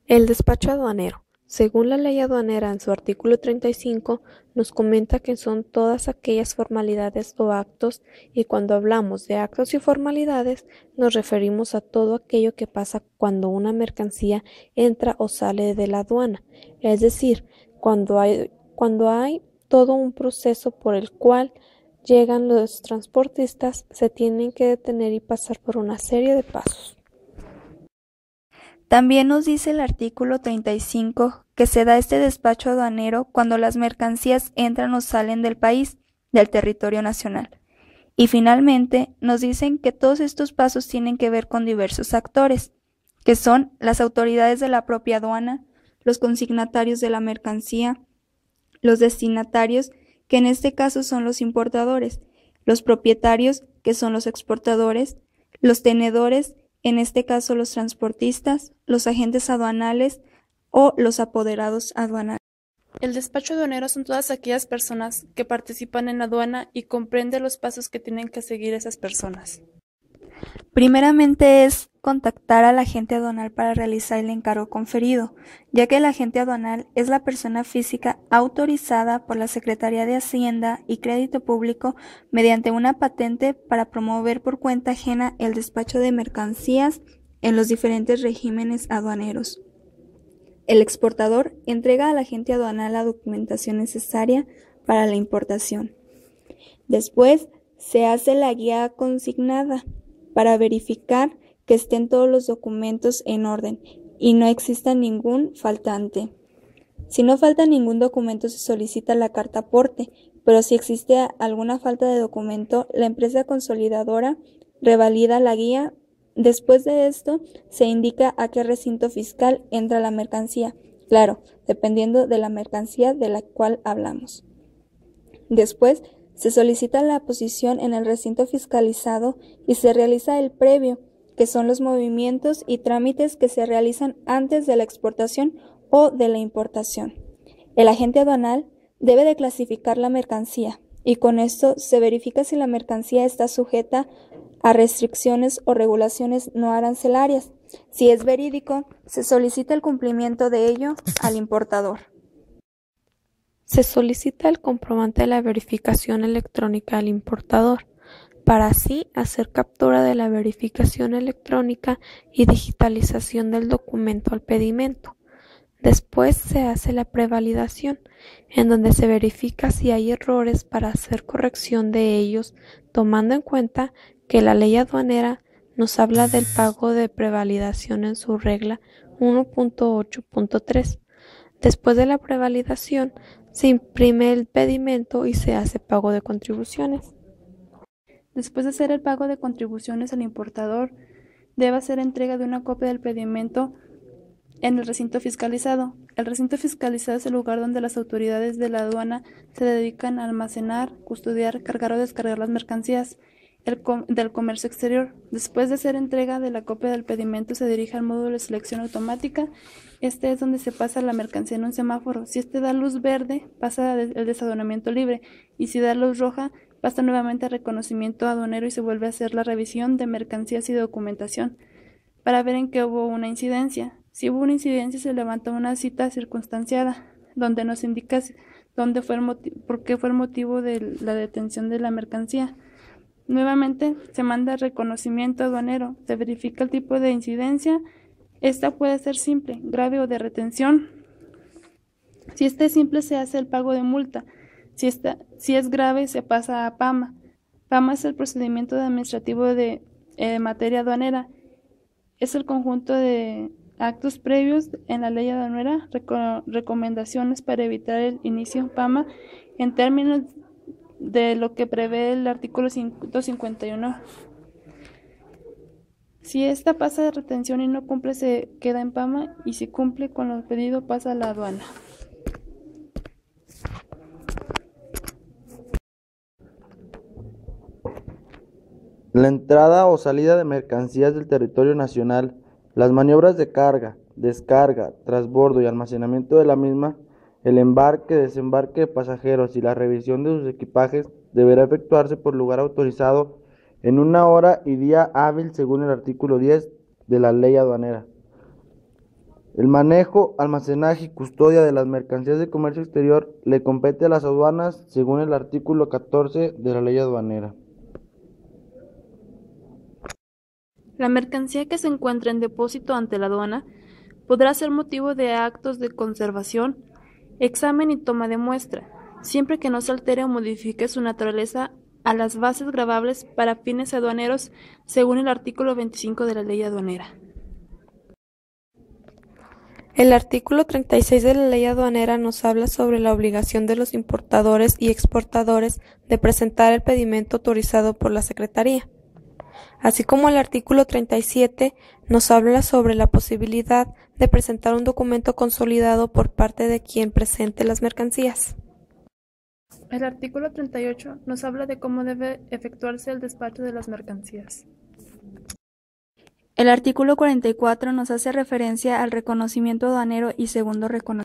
El despacho aduanero. Según la ley aduanera en su artículo 35, nos comenta que son todas aquellas formalidades o actos, y cuando hablamos de actos y formalidades nos referimos a todo aquello que pasa cuando una mercancía entra o sale de la aduana, es decir, cuando hay todo un proceso por el cual llegan los transportistas, se tienen que detener y pasar por una serie de pasos. También nos dice el artículo 35 que se da este despacho aduanero cuando las mercancías entran o salen del país, del territorio nacional. Y finalmente nos dicen que todos estos pasos tienen que ver con diversos actores, que son las autoridades de la propia aduana, los consignatarios de la mercancía, los destinatarios, que en este caso son los importadores, los propietarios, que son los exportadores, los tenedores, en este caso los transportistas, los agentes aduanales o los apoderados aduanales. El despacho aduanero son todas aquellas personas que participan en la aduana y comprende los pasos que tienen que seguir esas personas. Primeramente es contactar al agente aduanal para realizar el encargo conferido, ya que el agente aduanal es la persona física autorizada por la Secretaría de Hacienda y Crédito Público mediante una patente para promover por cuenta ajena el despacho de mercancías en los diferentes regímenes aduaneros. El exportador entrega al agente aduanal la documentación necesaria para la importación. Después se hace la guía consignada para verificar que estén todos los documentos en orden y no exista ningún faltante. Si no falta ningún documento, se solicita la carta aporte, pero si existe alguna falta de documento, la empresa consolidadora revalida la guía. Después de esto, se indica a qué recinto fiscal entra la mercancía, claro, dependiendo de la mercancía de la cual hablamos. Después, se solicita la posición en el recinto fiscalizado y se realiza el previo, que son los movimientos y trámites que se realizan antes de la exportación o de la importación. El agente aduanal debe de clasificar la mercancía y con esto se verifica si la mercancía está sujeta a restricciones o regulaciones no arancelarias. Si es verídico, se solicita el cumplimiento de ello al importador. Se solicita el comprobante de la verificación electrónica al importador, para así hacer captura de la verificación electrónica y digitalización del documento al pedimento. Después se hace la prevalidación, en donde se verifica si hay errores para hacer corrección de ellos, tomando en cuenta que la ley aduanera nos habla del pago de prevalidación en su regla 1.8.3. Después de la prevalidación, se imprime el pedimento y se hace pago de contribuciones. Después de hacer el pago de contribuciones al importador, debe hacer entrega de una copia del pedimento en el recinto fiscalizado. El recinto fiscalizado es el lugar donde las autoridades de la aduana se dedican a almacenar, custodiar, cargar o descargar las mercancías del comercio exterior. Después de hacer entrega de la copia del pedimento, se dirige al módulo de selección automática. Este es donde se pasa la mercancía en un semáforo. Si este da luz verde, pasa el desaduanamiento libre, y si da luz roja, pasa nuevamente a reconocimiento aduanero y se vuelve a hacer la revisión de mercancías y documentación para ver en qué hubo una incidencia. Si hubo una incidencia, se levanta una cita circunstanciada, donde nos indica por qué fue el motivo de la detención de la mercancía. Nuevamente, se manda reconocimiento aduanero, se verifica el tipo de incidencia. Esta puede ser simple, grave o de retención. Si esta es simple, se hace el pago de multa. Si es grave, se pasa a PAMA. PAMA es el procedimiento administrativo de materia aduanera. Es el conjunto de actos previos en la ley aduanera, recomendaciones para evitar el inicio PAMA en términos de lo que prevé el artículo 251. Si esta pasa de retención y no cumple, se queda en PAMA, y si cumple con lo pedido, pasa a la aduana. La entrada o salida de mercancías del territorio nacional, las maniobras de carga, descarga, transbordo y almacenamiento de la misma, el embarque, desembarque de pasajeros y la revisión de sus equipajes deberá efectuarse por lugar autorizado en una hora y día hábil según el artículo 10 de la ley aduanera. El manejo, almacenaje y custodia de las mercancías de comercio exterior le compete a las aduanas según el artículo 14 de la Ley Aduanera. La mercancía que se encuentra en depósito ante la aduana podrá ser motivo de actos de conservación, examen y toma de muestra, siempre que no se altere o modifique su naturaleza a las bases gravables para fines aduaneros según el artículo 25 de la Ley Aduanera. El artículo 36 de la Ley Aduanera nos habla sobre la obligación de los importadores y exportadores de presentar el pedimento autorizado por la Secretaría. Así como el artículo 37 nos habla sobre la posibilidad de presentar un documento consolidado por parte de quien presente las mercancías. El artículo 38 nos habla de cómo debe efectuarse el despacho de las mercancías. El artículo 44 nos hace referencia al reconocimiento aduanero y segundo reconocimiento.